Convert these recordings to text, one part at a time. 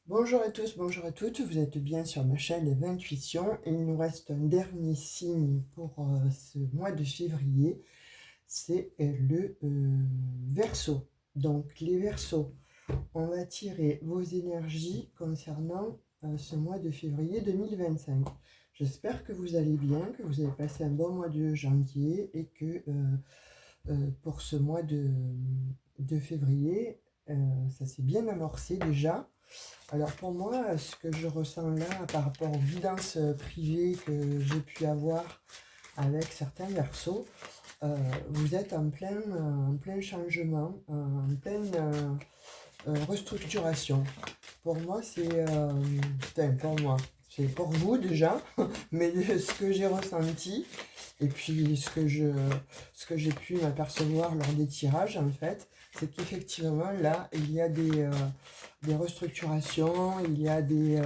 Bonjour à tous, bonjour à toutes, vous êtes bien sur ma chaîne Intuition et il nous reste un dernier signe pour ce mois de février, c'est le Verseau. Donc les Verseaux, on va tirer vos énergies concernant ce mois de février 2025. J'espère que vous allez bien, que vous avez passé un bon mois de janvier et que pour ce mois de février, ça s'est bien amorcé déjà. Alors pour moi, ce que je ressens là par rapport aux guidances privées que j'ai pu avoir avec certains versos, vous êtes en plein changement, en pleine restructuration. Pour moi, pour moi, c'est pour vous déjà, mais ce que j'ai ressenti, et puis ce que j'ai pu m'apercevoir lors des tirages, en fait, c'est qu'effectivement, là, il y a des restructurations, il y a des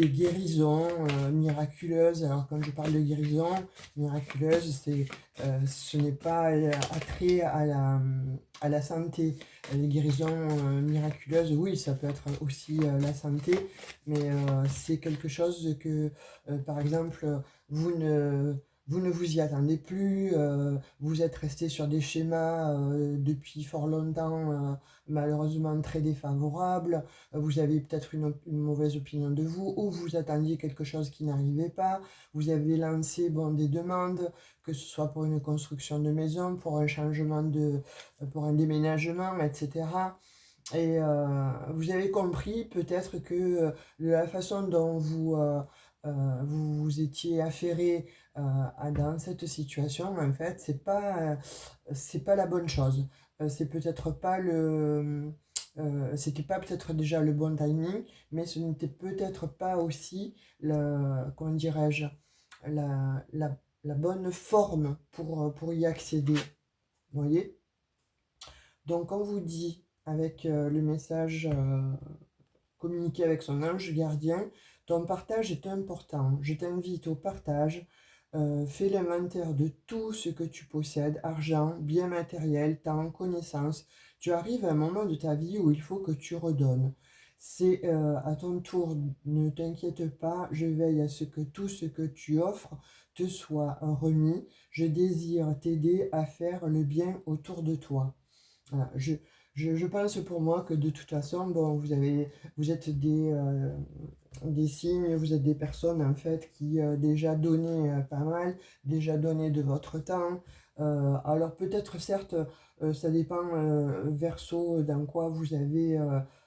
guérisons miraculeuses. Alors quand je parle de guérison miraculeuse, ce n'est pas attrait à la santé. Les guérisons miraculeuses, oui, ça peut être aussi la santé, mais c'est quelque chose que, par exemple, vous ne, vous ne vous y attendez plus, vous êtes resté sur des schémas depuis fort longtemps, malheureusement très défavorables, vous avez peut-être une mauvaise opinion de vous, ou vous attendiez quelque chose qui n'arrivait pas, vous avez lancé des demandes, que ce soit pour une construction de maison, pour un changement pour un déménagement, etc. Et vous avez compris peut-être que la façon dont vous vous étiez affairé dans cette situation, en fait, c'est pas la bonne chose. C'est peut-être pas c'était pas peut-être déjà le bon timing, mais ce n'était peut-être pas aussi comment dirais-je, la, la, la bonne forme pour y accéder. Vous voyez? Donc on vous dit avec le message communiqué avec son ange gardien, ton partage est important. Je t'invite au partage. Fais l'inventaire de tout ce que tu possèdes, argent, biens matériels, temps, connaissances. Tu arrives à un moment de ta vie où il faut que tu redonnes. C'est à ton tour, ne t'inquiète pas, je veille à ce que tout ce que tu offres te soit remis. Je désire t'aider à faire le bien autour de toi. Voilà, je pense pour moi que de toute façon, vous êtes des signes, vous êtes des personnes en fait qui déjà donné pas mal, déjà donné de votre temps. Alors peut-être certes, ça dépend verso dans quoi vous avez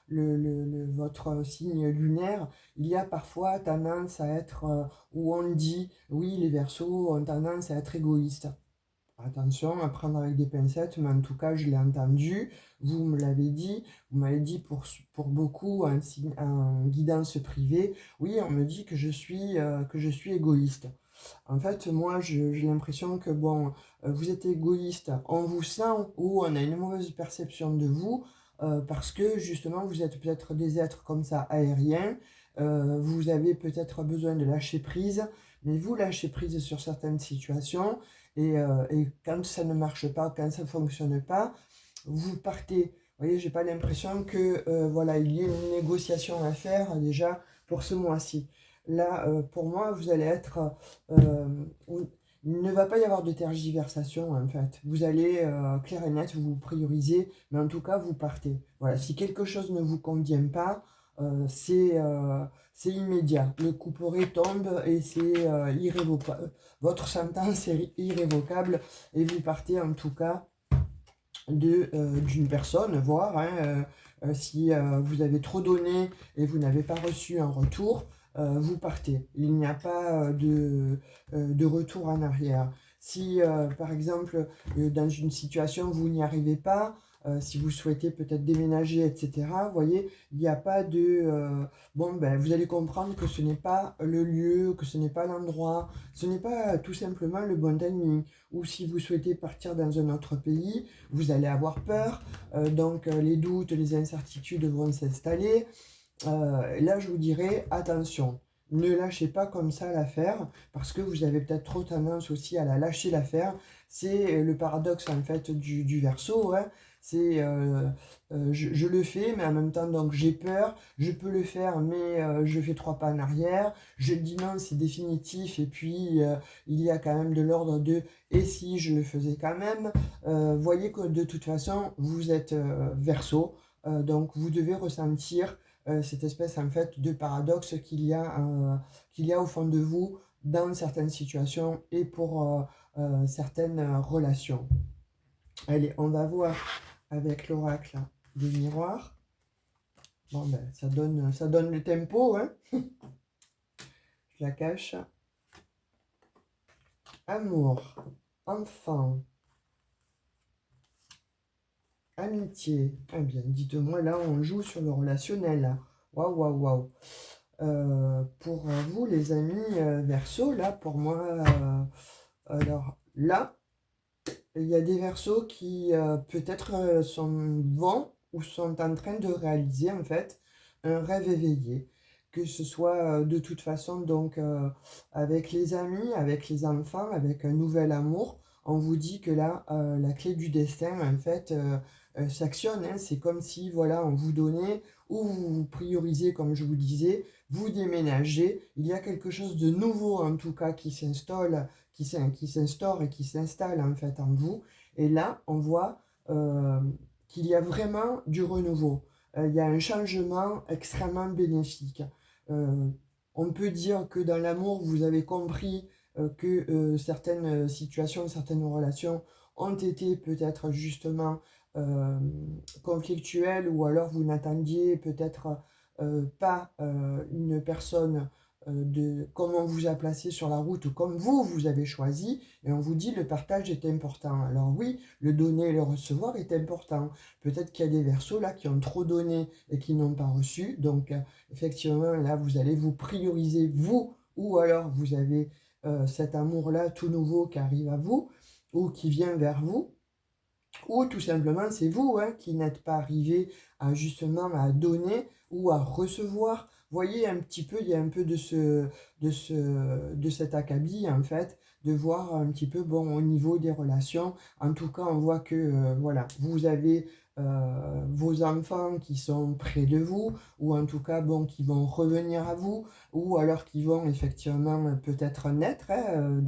votre signe lunaire. Il y a parfois tendance à être, où on dit, oui, les versos ont tendance à être égoïstes. Attention à prendre avec des pincettes, mais en tout cas, je l'ai entendu, vous me l'avez dit, vous m'avez dit pour beaucoup en guidance privée, oui, on me dit que je suis égoïste. En fait, moi, j'ai l'impression que, vous êtes égoïste, on vous sent ou on a une mauvaise perception de vous, parce que justement, vous êtes peut-être des êtres comme ça aériens, vous avez peut-être besoin de lâcher prise, mais vous lâchez prise sur certaines situations, et quand ça ne marche pas, quand ça ne fonctionne pas, vous partez. Vous voyez, j'ai pas l'impression que voilà, il y ait une négociation à faire déjà pour ce mois-ci. Là, pour moi, vous allez être. euh, il ne va pas y avoir de tergiversation en fait. Vous allez clair et net, vous vous priorisez, mais en tout cas, vous partez. Voilà, si quelque chose ne vous convient pas, c'est immédiat. Le couperet tombe et c'est irrévocable. Votre sentence est irrévocable et vous partez en tout cas d'une personne, voire si vous avez trop donné et vous n'avez pas reçu un retour, vous partez. Il n'y a pas de retour en arrière. Si par exemple dans une situation vous n'y arrivez pas, si vous souhaitez peut-être déménager, etc., vous voyez, il n'y a pas vous allez comprendre que ce n'est pas le lieu, que ce n'est pas l'endroit, ce n'est pas tout simplement le bon timing. Ou si vous souhaitez partir dans un autre pays, vous allez avoir peur, les doutes, les incertitudes vont s'installer. Là, je vous dirais, attention, ne lâchez pas comme ça l'affaire, parce que vous avez peut-être trop tendance aussi à la lâcher l'affaire. C'est le paradoxe en fait du Verseau, hein. C'est je le fais, mais en même temps, donc j'ai peur, je peux le faire, mais je fais 3 pas en arrière, je dis non, c'est définitif, et puis il y a quand même de l'ordre de et si je le faisais quand même. Voyez que de toute façon, vous êtes Verseau, donc vous devez ressentir cette espèce en fait de paradoxe qu'il y a au fond de vous dans certaines situations et pour certaines relations. Allez, on va voir avec l'oracle des miroirs. Bon, ben, ça donne le tempo, hein. Je la cache. Amour, enfant, amitié. Eh bien, dites-moi, là, on joue sur le relationnel. Waouh, waouh, waouh. Pour vous, les amis Verseau, là, pour moi, alors là, il y a des Verseaux qui peut-être vont ou sont en train de réaliser en fait un rêve éveillé, que ce soit de toute façon donc avec les amis, avec les enfants, avec un nouvel amour. On vous dit que là, la clé du destin en fait s'actionne, hein. C'est comme si voilà, on vous donnait ou vous priorisez comme je vous disais, vous déménagez. Il y a quelque chose de nouveau en tout cas qui s'instaure et qui s'installe en fait en vous. Et là, on voit qu'il y a vraiment du renouveau. Il y a un changement extrêmement bénéfique. Euh, on peut dire que dans l'amour, vous avez compris que certaines situations, certaines relations ont été peut-être justement euh, conflictuelles ou alors vous n'attendiez peut-être pas une personne de comment on vous a placé sur la route ou comme vous avez choisi, et on vous dit le partage est important. Alors oui, le donner et le recevoir est important. Peut-être qu'il y a des Verseaux là qui ont trop donné et qui n'ont pas reçu, donc effectivement là vous allez vous prioriser vous, ou alors vous avez cet amour-là tout nouveau qui arrive à vous ou qui vient vers vous. Ou tout simplement, c'est vous hein, qui n'êtes pas arrivé à justement à donner ou à recevoir. Voyez un petit peu, il y a un peu de cet acabit en fait, de voir un petit peu bon au niveau des relations. En tout cas, on voit que voilà, vous avez vos enfants qui sont près de vous, ou en tout cas bon, qui vont revenir à vous, ou alors qui vont effectivement peut-être naître hein,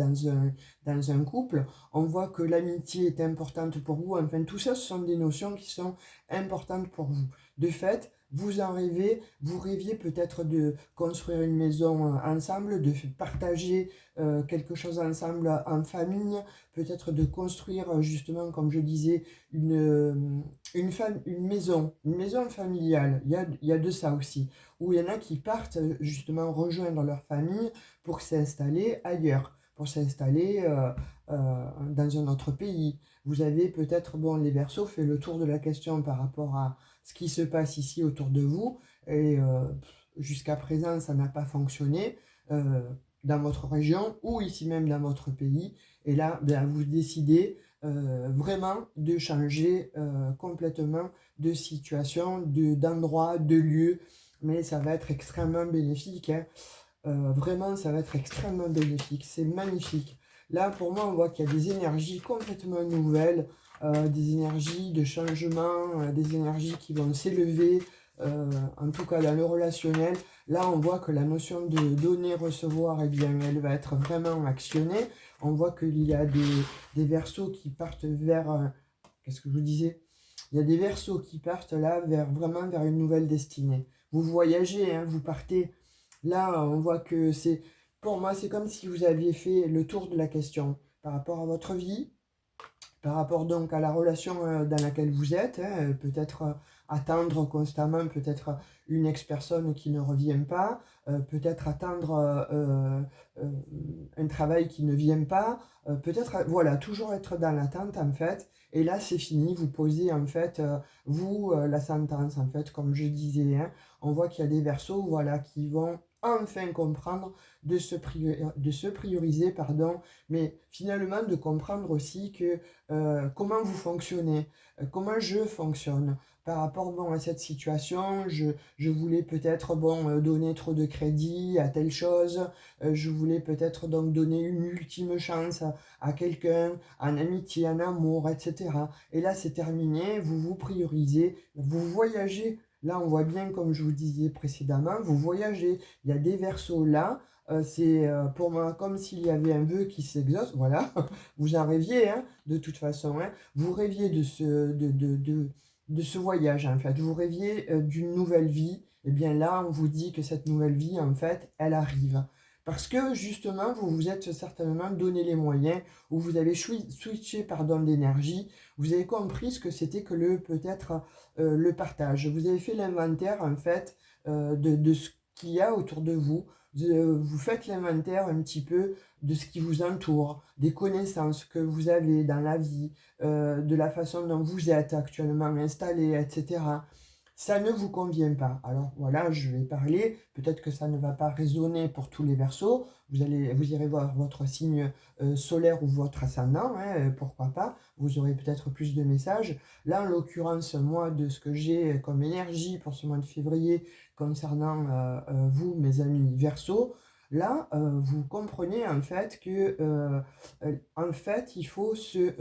dans un couple. On voit que l'amitié est importante pour vous. Enfin, tout ça, ce sont des notions qui sont importantes pour vous. De fait, vous en rêvez, vous rêviez peut-être de construire une maison ensemble, de partager quelque chose ensemble en famille, peut-être de construire justement, comme je disais, une maison familiale. Il y a de ça aussi, où il y en a qui partent justement rejoindre leur famille pour s'installer ailleurs, pour s'installer dans un autre pays. Vous avez peut-être, bon, les Verseaux, fait le tour de la question par rapport à ce qui se passe ici autour de vous, et jusqu'à présent, ça n'a pas fonctionné dans votre région ou ici même dans votre pays. Et là, ben, vous décidez vraiment de changer complètement de situation, d'endroit, de lieu, mais ça va être extrêmement bénéfique, hein. Vraiment, ça va être extrêmement bénéfique. C'est magnifique. Là, pour moi, on voit qu'il y a des énergies complètement nouvelles, des énergies de changement, des énergies qui vont s'élever, en tout cas dans le relationnel. Là, on voit que la notion de donner, recevoir, eh bien, elle va être vraiment actionnée. On voit qu'il y a des Verseaux qui partent vers... qu'est-ce que je vous disais? Il y a des Verseaux qui partent là vraiment vers une nouvelle destinée. Vous voyagez, hein, vous partez. Là, on voit que c'est, pour moi, c'est comme si vous aviez fait le tour de la question par rapport à votre vie, par rapport donc à la relation dans laquelle vous êtes, hein, peut-être attendre constamment, peut-être une ex-personne qui ne revient pas, peut-être attendre un travail qui ne vient pas, peut-être, voilà, toujours être dans l'attente en fait, et là c'est fini, vous posez en fait, la sentence en fait, comme je disais, hein. On voit qu'il y a des Verseaux, voilà, qui vont enfin comprendre de se prioriser, pardon, mais finalement de comprendre aussi que comment vous fonctionnez, comment je fonctionne. par rapport bon, à cette situation, je voulais peut-être bon, donner trop de crédit à telle chose, je voulais peut-être donc donner une ultime chance à quelqu'un, en amitié, en amour, etc. Et là, c'est terminé, vous vous priorisez, vous voyagez. Là, on voit bien, comme je vous disais précédemment, vous voyagez. Il y a des versos là. C'est pour moi comme s'il y avait un vœu qui s'exauce. Voilà, vous en rêviez, hein, de toute façon. Hein. Vous rêviez de ce voyage, en fait. Vous rêviez d'une nouvelle vie. Et bien là, on vous dit que cette nouvelle vie, en fait, elle arrive. Parce que justement, vous vous êtes certainement donné les moyens, ou vous avez switché pardon, d'énergie, vous avez compris ce que c'était que peut-être le partage. Vous avez fait l'inventaire, en fait, de ce qu'il y a autour de vous. Vous faites l'inventaire un petit peu de ce qui vous entoure, des connaissances que vous avez dans la vie, de la façon dont vous êtes actuellement installé, etc. Ça ne vous convient pas. Alors voilà, je vais parler. Peut-être que ça ne va pas résonner pour tous les Verseaux. Vous irez voir votre signe solaire ou votre ascendant, hein, pourquoi pas. Vous aurez peut-être plus de messages. Là, en l'occurrence, moi, de ce que j'ai comme énergie pour ce mois de février concernant vous, mes amis Verseaux, là, vous comprenez en fait que en fait, il faut se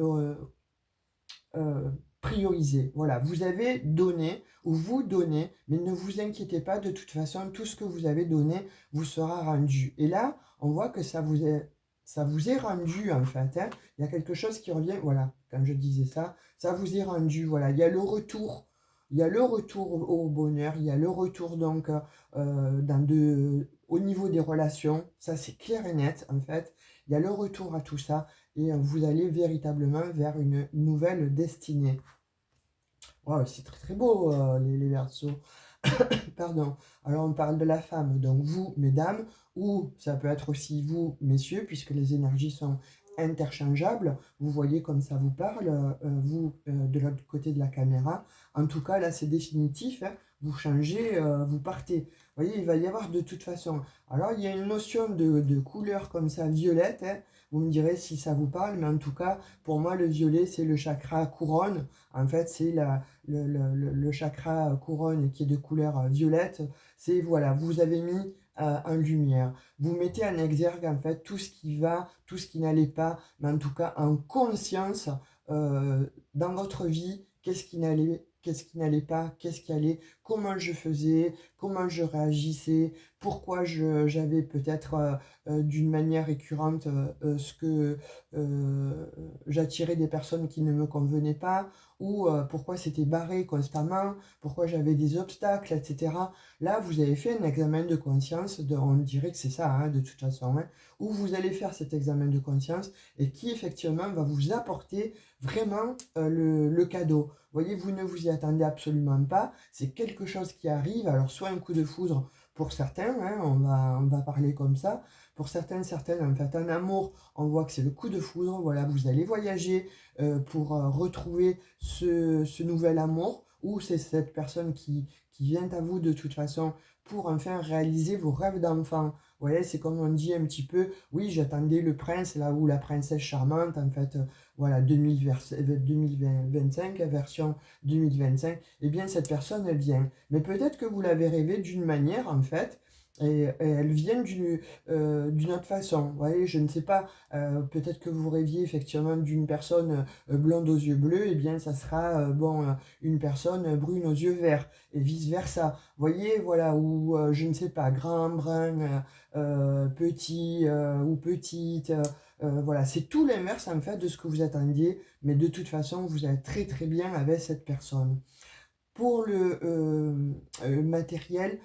euh, prioriser. Voilà, vous avez donné ou vous donnez, mais ne vous inquiétez pas, de toute façon, tout ce que vous avez donné vous sera rendu. Et là, on voit que ça vous est rendu en fait. Hein. Il y a quelque chose qui revient, voilà, quand je disais ça, ça vous est rendu. Voilà, il y a le retour. Il y a le retour au bonheur, il y a le retour donc au niveau des relations, ça c'est clair et net en fait. Il y a le retour à tout ça et vous allez véritablement vers une nouvelle destinée. Wow, c'est très très beau les Verseaux. Pardon. Alors on parle de la femme, donc vous, mesdames, ou ça peut être aussi vous, messieurs, puisque les énergies sont interchangeables. Vous voyez comme ça vous parle, vous, de l'autre côté de la caméra. En tout cas, là, c'est définitif. Hein. Vous changez, vous partez. Vous voyez, il va y avoir de toute façon. Alors, il y a une notion de couleur comme ça, violette. Hein. Vous me direz si ça vous parle, mais en tout cas, pour moi, le violet, c'est le chakra couronne. En fait, c'est le chakra couronne qui est de couleur violette. C'est, voilà, vous avez mis en lumière. Vous mettez en exergue, en fait, tout ce qui va, tout ce qui n'allait pas, mais en tout cas, en conscience, dans votre vie, qu'est-ce qui n'allait pas, qu'est-ce qui allait, comment je faisais, comment je réagissais, pourquoi j'avais peut-être d'une manière récurrente ce que j'attirais des personnes qui ne me convenaient pas, ou pourquoi c'était barré constamment, pourquoi j'avais des obstacles, etc. Là, vous avez fait un examen de conscience, on dirait que c'est ça, hein, de toute façon, hein, où vous allez faire cet examen de conscience et qui effectivement va vous apporter vraiment le cadeau. Vous voyez, vous ne vous y attendez absolument pas, c'est quelque chose qui arrive, alors soit un coup de foudre pour certains, hein, on va parler comme ça, pour certaines, en fait, un amour, on voit que c'est le coup de foudre, voilà, vous allez voyager pour retrouver ce nouvel amour, ou c'est cette personne qui vient à vous de toute façon pour enfin réaliser vos rêves d'enfant. Vous voyez, c'est comme on dit un petit peu, oui, j'attendais le prince, là où la princesse charmante, en fait, voilà, 2025, version 2025, eh bien, cette personne, elle vient. Mais peut-être que vous l'avez rêvé d'une manière, en fait, et elle vient d'une autre façon. Vous voyez, je ne sais pas, peut-être que vous rêviez effectivement d'une personne blonde aux yeux bleus, et bien ça sera bon, une personne brune aux yeux verts, et vice-versa. Vous voyez, voilà, ou je ne sais pas, grand, brun, petit ou petite. Voilà, c'est tout l'inverse en fait de ce que vous attendiez, mais de toute façon, vous allez très très bien avec cette personne. Pour le matériel,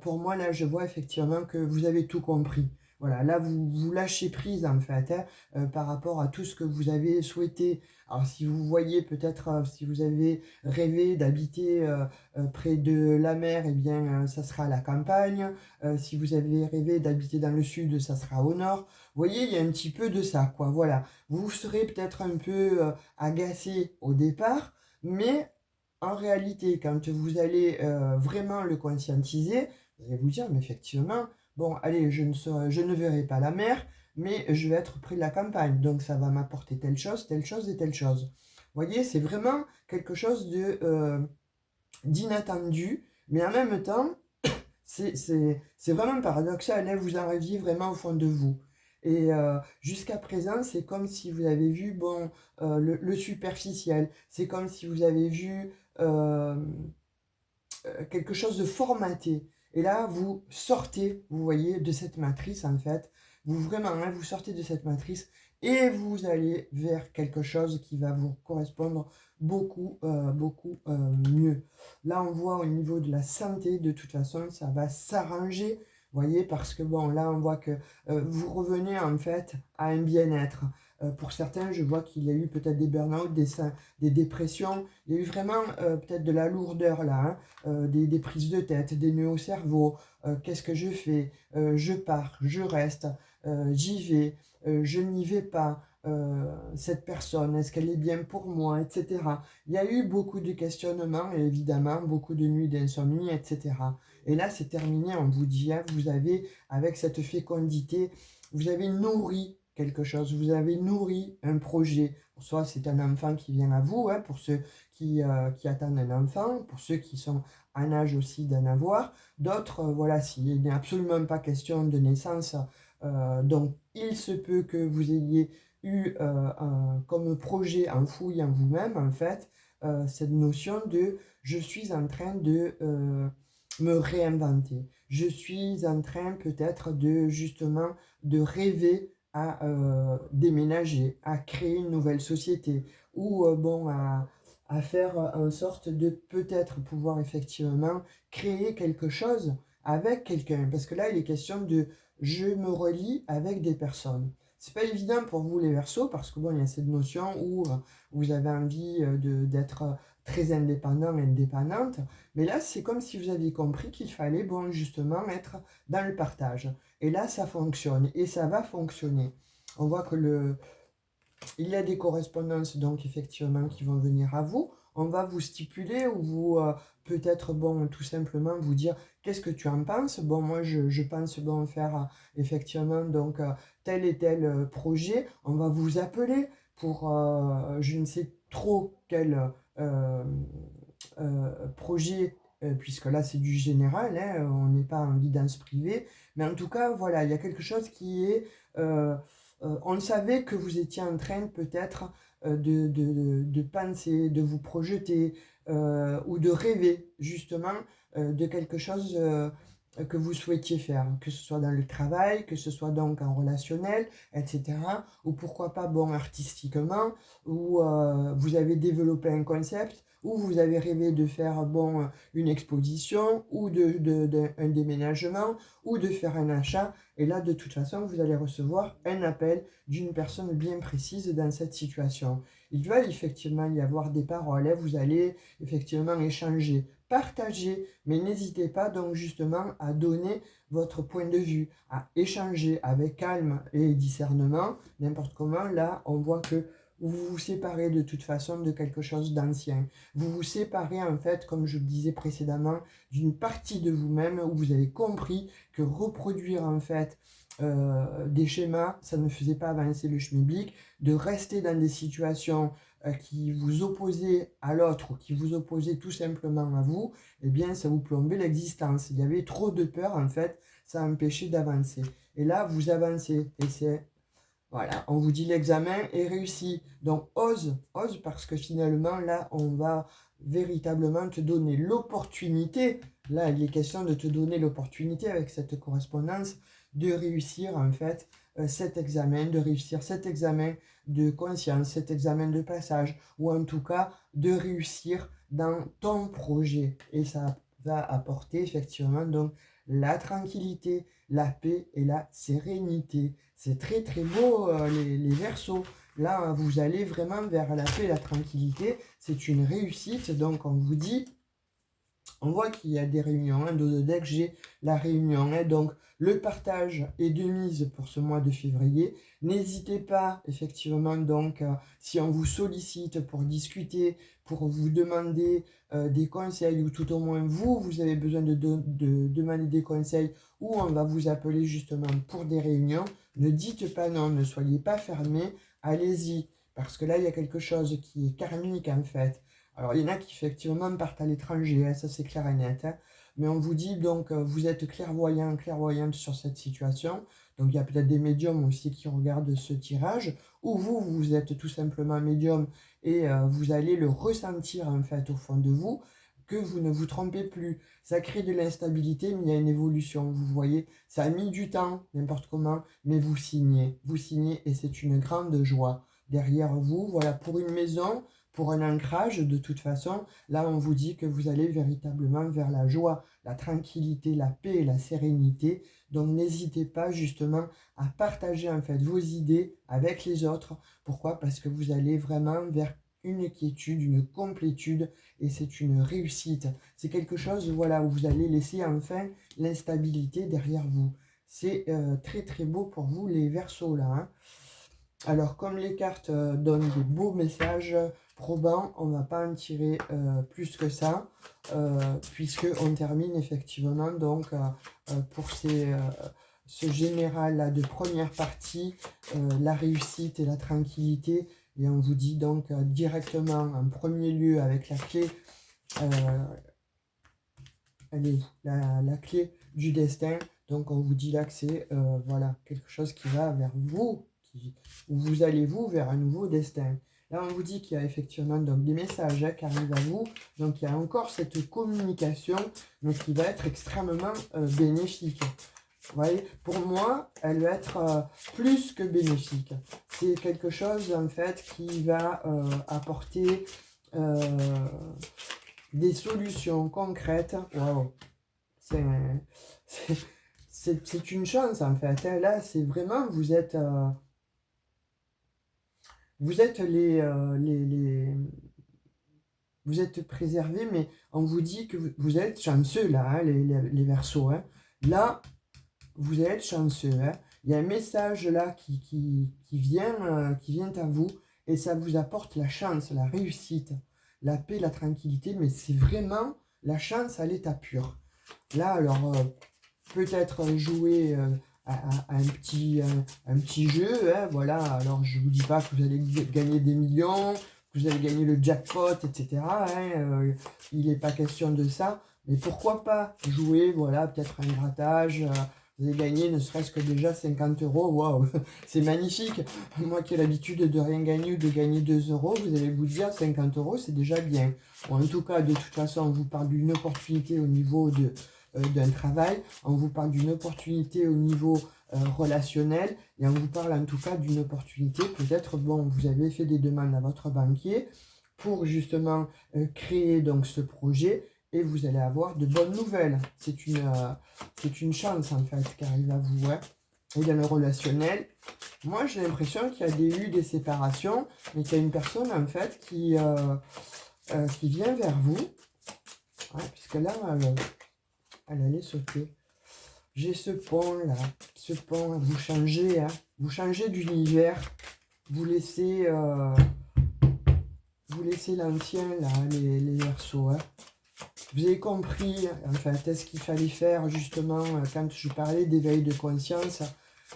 pour moi, là, je vois effectivement que vous avez tout compris. Voilà, là, vous lâchez prise, en fait, hein, par rapport à tout ce que vous avez souhaité. Alors, si vous voyez peut-être, si vous avez rêvé d'habiter près de la mer, eh bien, ça sera à la campagne. Si vous avez rêvé d'habiter dans le sud, ça sera au nord. Vous voyez, il y a un petit peu de ça, quoi. Voilà, vous serez peut-être un peu agacé au départ, mais en réalité, quand vous allez vraiment le conscientiser, vous allez vous dire, mais effectivement, bon, allez, je ne verrai pas la mer, mais je vais être près de la campagne, donc ça va m'apporter telle chose et telle chose. Vous voyez, c'est vraiment quelque chose d'inattendu, mais en même temps, c'est vraiment paradoxal, hein, vous en rêviez vraiment au fond de vous. Et jusqu'à présent, c'est comme si vous avez vu bon, le superficiel, c'est comme si vous avez vu quelque chose de formaté. Et là, vous sortez, vous voyez, de cette matrice, en fait. Vous vraiment, hein, vous sortez de cette matrice et vous allez vers quelque chose qui va vous correspondre beaucoup mieux. Là, on voit au niveau de la santé, de toute façon, ça va s'arranger, vous voyez, parce que bon, là, on voit que vous revenez en fait à un bien-être. Pour certains, je vois qu'il y a eu peut-être des burn-out, des dépressions, il y a eu vraiment peut-être de la lourdeur là, hein, des prises de tête, des nœuds au cerveau, qu'est-ce que je fais, je pars, je reste, j'y vais, je n'y vais pas, cette personne, est-ce qu'elle est bien pour moi, etc. Il y a eu beaucoup de questionnements et évidemment beaucoup de nuits d'insomnie, etc. Et là, c'est terminé, on vous dit, hein, vous avez, avec cette fécondité, vous avez nourri quelque chose, vous avez nourri un projet. Soit c'est un enfant qui vient à vous, hein, pour ceux qui attendent un enfant, pour ceux qui sont en âge aussi d'en avoir. D'autres, voilà, s'il n'est absolument pas question de naissance, donc il se peut que vous ayez eu comme projet enfoui en vous-même, en fait, cette notion de je suis en train de me réinventer. Je suis en train peut-être de justement de rêver à déménager, à créer une nouvelle société ou bon à faire en sorte de peut-être pouvoir effectivement créer quelque chose avec quelqu'un. Parce que là, il est question de je me relie avec des personnes. C'est pas évident pour vous les Verseaux parce que bon, il y a cette notion où vous avez envie d'être très indépendant, indépendante. Mais là, c'est comme si vous aviez compris qu'il fallait bon justement être dans le partage. Et là, ça fonctionne et ça va fonctionner. On voit que il y a des correspondances donc effectivement qui vont venir à vous. On va vous stipuler ou vous peut-être bon tout simplement vous dire qu'est-ce que tu en penses. Bon moi je pense bon faire effectivement donc tel et tel projet. On va vous appeler pour je ne sais trop quel projet puisque là c'est du général, hein, on n'est pas en guidance privée, mais en tout cas voilà il y a quelque chose qui est on le savait que vous étiez en train peut-être de penser, de vous projeter ou de rêver justement de quelque chose que vous souhaitiez faire, que ce soit dans le travail, que ce soit donc en relationnel, etc. Ou pourquoi pas bon artistiquement, ou vous avez développé un concept, ou vous avez rêvé de faire bon une exposition, ou un déménagement, ou de faire un achat. Et là, de toute façon, vous allez recevoir un appel d'une personne bien précise dans cette situation. Il va effectivement y avoir des paroles, hein, vous allez effectivement échanger, partager, mais n'hésitez pas donc justement à donner votre point de vue, à échanger avec calme et discernement, n'importe comment. Là, on voit que vous vous séparez de toute façon de quelque chose d'ancien. Vous vous séparez en fait, comme je le disais précédemment, d'une partie de vous-même où vous avez compris que reproduire en fait des schémas, ça ne faisait pas avancer le schmilblick, de rester dans des situations qui vous opposaient à l'autre ou qui vous opposaient tout simplement à vous, eh bien ça vous plombait l'existence. Il y avait trop de peur en fait, ça empêchait d'avancer. Et là, vous avancez et c'est voilà, on vous dit l'examen est réussi. Donc ose parce que finalement là, on va véritablement te donner l'opportunité. Là, il est question de te donner l'opportunité avec cette correspondance de réussir en fait cet examen, de réussir cet examen de conscience, cet examen de passage, ou en tout cas de réussir dans ton projet. Et ça va apporter effectivement donc la tranquillité, la paix et la sérénité. C'est très très beau les Verseaux. Là, vous allez vraiment vers la paix et la tranquillité. C'est une réussite. Donc, on vous dit, on voit qu'il y a des réunions. Hein, dès que j'ai la réunion, hein, donc le partage est de mise pour ce mois de février. N'hésitez pas, effectivement, donc, si on vous sollicite pour discuter, pour vous demander des conseils, ou tout au moins vous avez besoin de demander des conseils, ou on va vous appeler justement pour des réunions, ne dites pas non, ne soyez pas fermés, allez-y, parce que là, il y a quelque chose qui est karmique en fait. Alors, il y en a qui effectivement partent à l'étranger, hein, ça c'est clair et net. Hein. Mais on vous dit donc, vous êtes clairvoyant, clairvoyante sur cette situation. Donc, il y a peut-être des médiums aussi qui regardent ce tirage. Ou vous, vous êtes tout simplement médium et vous allez le ressentir en fait au fond de vous, que vous ne vous trompez plus. Ça crée de l'instabilité, mais il y a une évolution. Vous voyez, ça a mis du temps, n'importe comment, mais vous signez. Vous signez et c'est une grande joie. Derrière vous, voilà, pour une maison, pour un ancrage, de toute façon, là on vous dit que vous allez véritablement vers la joie, la tranquillité, la paix et la sérénité. Donc n'hésitez pas justement à partager en fait vos idées avec les autres. Pourquoi? Parce que vous allez vraiment vers une quiétude, une complétude et c'est une réussite. C'est quelque chose, voilà, où vous allez laisser enfin l'instabilité derrière vous. C'est très très beau pour vous les Verseaux là. Hein. Alors, comme les cartes donnent des beaux messages probants, on ne va pas en tirer plus que ça, puisqu'on termine effectivement donc pour ce général-là de première partie, la réussite et la tranquillité. Et on vous dit donc directement en premier lieu avec la clé, allez, la clé du destin. Donc on vous dit là que c'est voilà, quelque chose qui va vers vous, où vous allez vous vers un nouveau destin. Là on vous dit qu'il y a effectivement donc, des messages qui arrivent à vous. Donc il y a encore cette communication donc, qui va être extrêmement bénéfique. Vous voyez, pour moi, elle va être plus que bénéfique. C'est quelque chose en fait qui va apporter des solutions concrètes. Waouh, c'est une chance en fait. Hein. Là, c'est vraiment, vous êtes vous êtes préservés, mais on vous dit que vous êtes chanceux là, hein, les Verseaux. Hein. Là, vous êtes chanceux. Hein. Il y a un message là qui vient à vous et ça vous apporte la chance, la réussite, la paix, la tranquillité, mais c'est vraiment la chance à l'état pur. Là, alors, peut-être jouer à un petit jeu, hein, voilà. Alors, je ne vous dis pas que vous allez gagner des millions, que vous allez gagner le jackpot, etc. Hein, il n'est pas question de ça. Mais pourquoi pas jouer, voilà, peut-être un grattage, vous allez gagner ne serait-ce que déjà 50 euros, waouh, c'est magnifique. Moi qui ai l'habitude de rien gagner ou de gagner 2 euros, vous allez vous dire 50 euros, c'est déjà bien. Bon, en tout cas, de toute façon, on vous parle d'une opportunité au niveau d'un travail, on vous parle d'une opportunité au niveau relationnel, et on vous parle en tout cas d'une opportunité, peut-être, bon, vous avez fait des demandes à votre banquier pour justement créer donc ce projet, et vous allez avoir de bonnes nouvelles. C'est une chance en fait qui arrive à vous. Hein. Et dans le relationnel, moi j'ai l'impression qu'il y a eu des séparations, mais qu'il y a une personne en fait qui vient vers vous, ouais, puisque là elle allait sauter. J'ai ce pont là, ce pont, vous changez, hein, vous changez d'univers, vous laissez l'ancien là, les Verseaux. Hein. Vous avez compris, en fait, ce qu'il fallait faire, justement, quand je parlais d'éveil de conscience.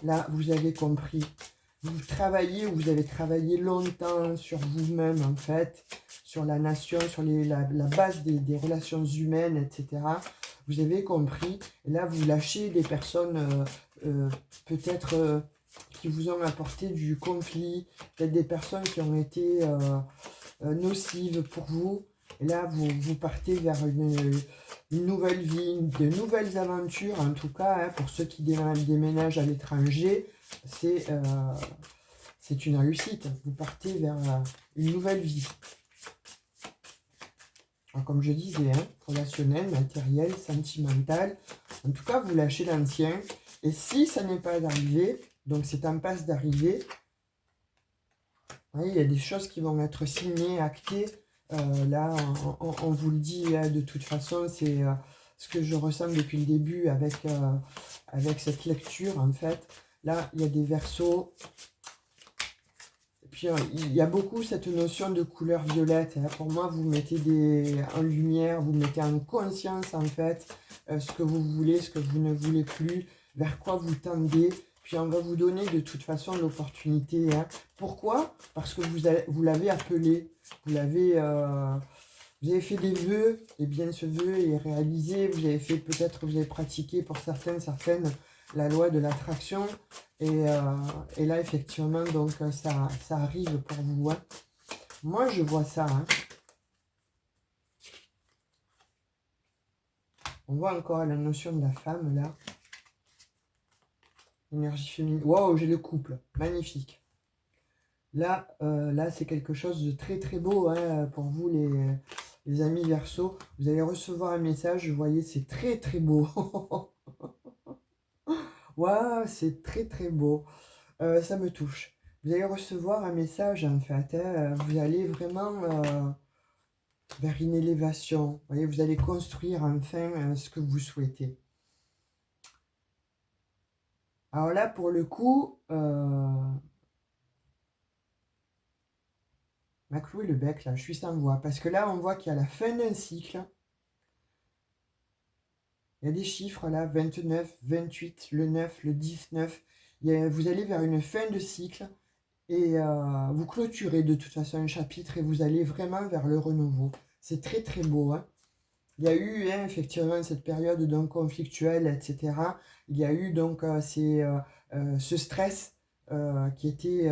Là, vous avez compris. Vous travaillez, vous avez travaillé longtemps sur vous-même, en fait, sur la nation, sur la base des relations humaines, etc. Vous avez compris. Et là, vous lâchez des personnes, peut-être, qui vous ont apporté du conflit, peut-être des personnes qui ont été nocives pour vous. Et là, vous partez vers une nouvelle vie, de nouvelles aventures, en tout cas, hein, pour ceux qui déménagent à l'étranger, c'est une réussite. Vous partez vers une nouvelle vie. Alors, comme je disais, hein, relationnel, matériel, sentimental, en tout cas, vous lâchez l'ancien. Et si ça n'est pas arrivé, donc c'est en passe d'arriver, il y a des choses qui vont être signées, actées. Là, on vous le dit, hein, de toute façon, c'est ce que je ressens depuis le début avec cette lecture, en fait. Là, il y a des Verseaux. Et puis, il y a beaucoup cette notion de couleur violette. Hein. Pour moi, vous mettez en lumière, vous mettez en conscience, en fait, ce que vous voulez, ce que vous ne voulez plus, vers quoi vous tendez. Puis on va vous donner de toute façon l'opportunité. Hein. Pourquoi? Parce que vous l'avez appelé. Vous l'avez Vous avez fait des vœux, et bien ce vœu est réalisé. Vous avez fait, peut-être, vous avez pratiqué pour certaines, la loi de l'attraction. Et là, effectivement, donc, ça arrive pour vous. Hein. Moi, je vois ça. Hein. On voit encore la notion de la femme, là. Énergie féminine. Waouh, j'ai le couple. Magnifique. Là c'est quelque chose de très très beau hein, pour vous les amis Verseau. Vous allez recevoir un message, vous voyez, c'est très très beau. Waouh, c'est très très beau. Ça me touche. Vous allez recevoir un message en fait. Hein, vous allez vraiment vers une élévation. Vous voyez, vous allez construire enfin ce que vous souhaitez. Alors là, pour le coup, m'a cloué le bec là, je suis sans voix. Parce que là, on voit qu'il y a la fin d'un cycle. Il y a des chiffres là, 29, 28, le 9, le 19. Vous allez vers une fin de cycle et vous clôturez de toute façon un chapitre et vous allez vraiment vers le renouveau. C'est très très beau. Hein. Il y a eu hein, effectivement cette période donc conflictuelle, etc. Il y a eu donc ce stress qui était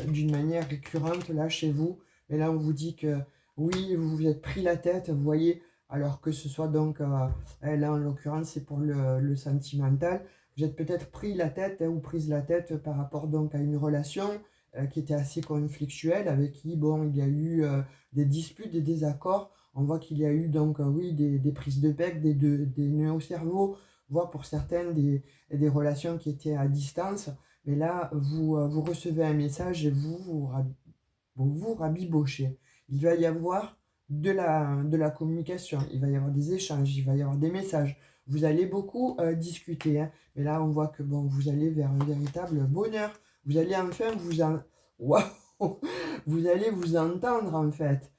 d'une manière récurrente là chez vous. Et là on vous dit que oui, vous vous êtes pris la tête, vous voyez, alors que ce soit donc, là en l'occurrence c'est pour le sentimental, vous êtes peut-être pris la tête hein, ou prise la tête par rapport donc à une relation qui était assez conflictuelle, avec qui bon il y a eu des disputes, des désaccords. On voit qu'il y a eu donc, oui, des prises de bec, des nœuds au cerveau, voire pour certaines des relations qui étaient à distance. Mais là, vous recevez un message et vous rabibochez. Il va y avoir de la communication, il va y avoir des échanges, il va y avoir des messages. Vous allez beaucoup discuter. Hein. Mais là, on voit que bon, vous allez vers un véritable bonheur. Vous allez enfin Waouh. Vous allez vous entendre en fait.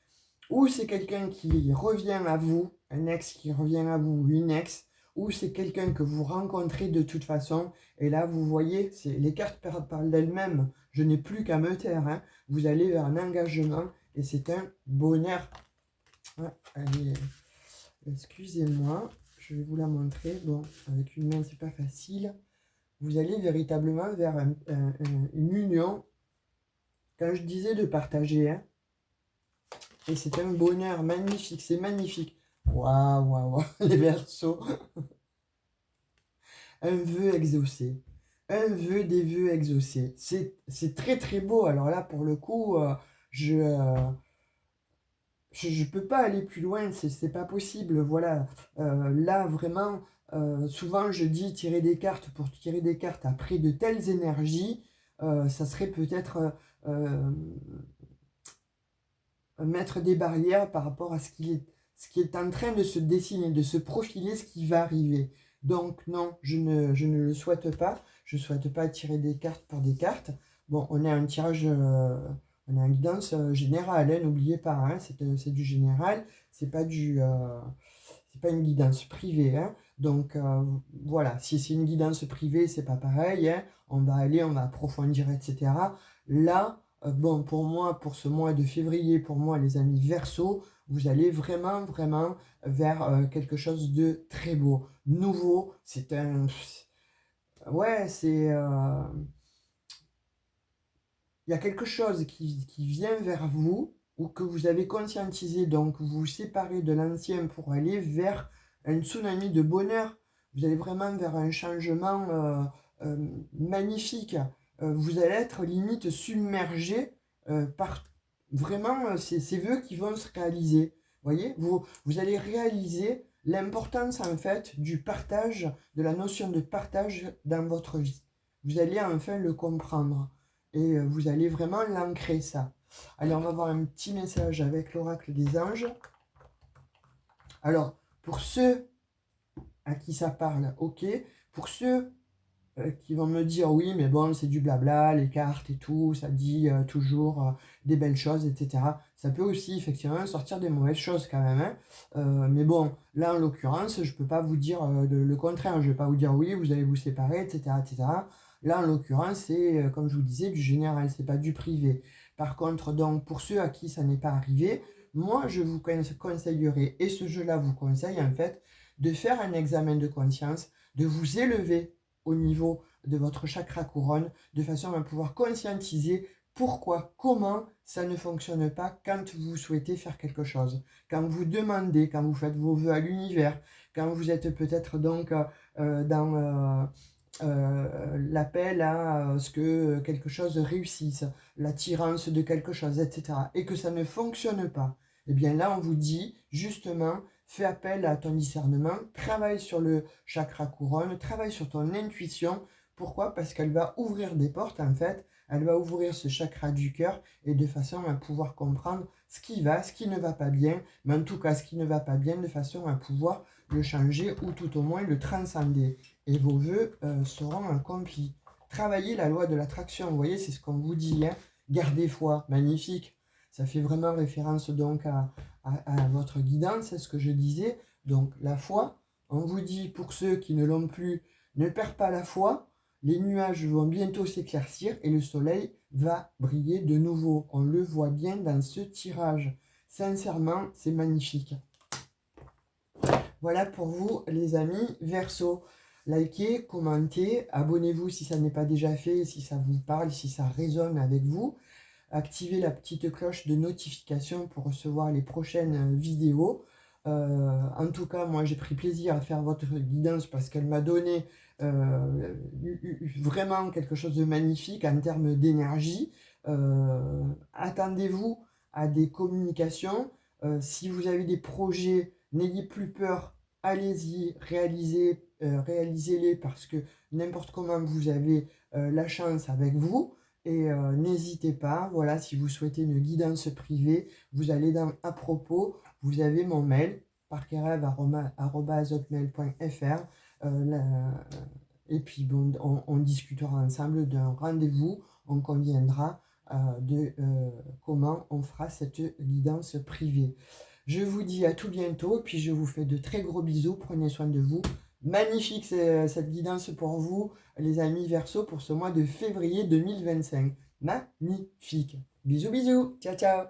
Ou c'est quelqu'un qui revient à vous, un ex qui revient à vous, une ex, ou c'est quelqu'un que vous rencontrez de toute façon, et là vous voyez, les cartes parlent d'elles-mêmes, je n'ai plus qu'à me taire, hein. Vous allez vers un engagement, et c'est un bonheur. Ouais, allez, excusez-moi, je vais vous la montrer, bon, avec une main c'est pas facile. Vous allez véritablement vers une union, quand je disais de partager, hein, et c'est un bonheur magnifique, c'est magnifique. Waouh, waouh, waouh, les Verseaux. Un vœu exaucé. Un vœu des vœux exaucés. C'est très très beau. Alors là, pour le coup, je peux pas aller plus loin, c'est pas possible. Voilà. Là, vraiment, souvent je dis tirer des cartes pour tirer des cartes après de telles énergies, ça serait peut-être mettre des barrières par rapport à ce qui est en train de se dessiner, de se profiler, ce qui va arriver. Donc non, je ne le souhaite pas. Je ne souhaite pas tirer des cartes pour des cartes. Bon, on a un tirage, on a une guidance générale, hein, n'oubliez pas, hein, c'est du général, c'est pas une guidance privée. Hein. Donc voilà, si c'est une guidance privée, c'est pas pareil. Hein. On va approfondir, etc. Là, bon, pour moi, pour ce mois de février, pour moi, les amis Verseau, vous allez vraiment, vraiment vers quelque chose de très beau, nouveau. C'est un... Ouais, c'est... Il y a quelque chose qui vient vers vous ou que vous avez conscientisé, donc vous vous séparez de l'ancien pour aller vers un tsunami de bonheur. Vous allez vraiment vers un changement magnifique. Vous allez être limite submergé par vraiment ces vœux qui vont se réaliser. Voyez, vous allez réaliser l'importance en fait du partage, de la notion de partage dans votre vie. Vous allez enfin le comprendre et vous allez vraiment l'ancrer ça. Allez, on va voir un petit message avec l'oracle des anges. Alors, pour ceux à qui ça parle, ok. Pour ceux qui vont me dire oui, mais bon, c'est du blabla, les cartes et tout, ça dit toujours des belles choses, etc. Ça peut aussi effectivement sortir des mauvaises choses quand même. Hein. Mais bon, là en l'occurrence, je ne peux pas vous dire le contraire. Je ne vais pas vous dire oui, vous allez vous séparer, etc. etc. Là en l'occurrence, c'est comme je vous disais, du général, c'est pas du privé. Par contre, donc pour ceux à qui ça n'est pas arrivé, moi, je vous conseillerais, et ce jeu-là vous conseille en fait, de faire un examen de conscience, de vous élever au niveau de votre chakra couronne, de façon à pouvoir conscientiser pourquoi, comment ça ne fonctionne pas quand vous souhaitez faire quelque chose. Quand vous demandez, quand vous faites vos vœux à l'univers, quand vous êtes peut-être donc dans l'appel à ce que quelque chose réussisse, l'attirance de quelque chose, etc. Et que ça ne fonctionne pas. Eh bien là, on vous dit justement, fais appel à ton discernement, travaille sur le chakra couronne, travaille sur ton intuition. Pourquoi? Parce qu'elle va ouvrir des portes en fait, elle va ouvrir ce chakra du cœur et de façon à pouvoir comprendre ce qui va, ce qui ne va pas bien, mais en tout cas ce qui ne va pas bien de façon à pouvoir le changer ou tout au moins le transcender. Et vos vœux seront accomplis. Travaillez la loi de l'attraction, vous voyez, c'est ce qu'on vous dit, hein. Gardez foi, magnifique. Ça fait vraiment référence donc à votre guidance, c'est ce que je disais. Donc la foi, on vous dit pour ceux qui ne l'ont plus, ne perd pas la foi, les nuages vont bientôt s'éclaircir et le soleil va briller de nouveau. On le voit bien dans ce tirage. Sincèrement, c'est magnifique. Voilà pour vous les amis Verseau. Likez, commentez, abonnez-vous si ça n'est pas déjà fait, si ça vous parle, si ça résonne avec vous. Activez la petite cloche de notification pour recevoir les prochaines vidéos. En tout cas, moi j'ai pris plaisir à faire votre guidance parce qu'elle m'a donné vraiment quelque chose de magnifique en termes d'énergie. Attendez-vous à des communications. Si vous avez des projets, n'ayez plus peur, allez-y, réalisez-les parce que n'importe comment vous avez la chance avec vous. Et n'hésitez pas, voilà, si vous souhaitez une guidance privée, vous allez dans à propos, vous avez mon mail, parkerève@hotmail.fr, et puis bon, on discutera ensemble d'un rendez-vous, on conviendra de comment on fera cette guidance privée. Je vous dis à tout bientôt, puis je vous fais de très gros bisous, prenez soin de vous. Magnifique cette guidance pour vous, les amis Verseau, pour ce mois de février 2025. Magnifique. Bisous, bisous. Ciao, ciao.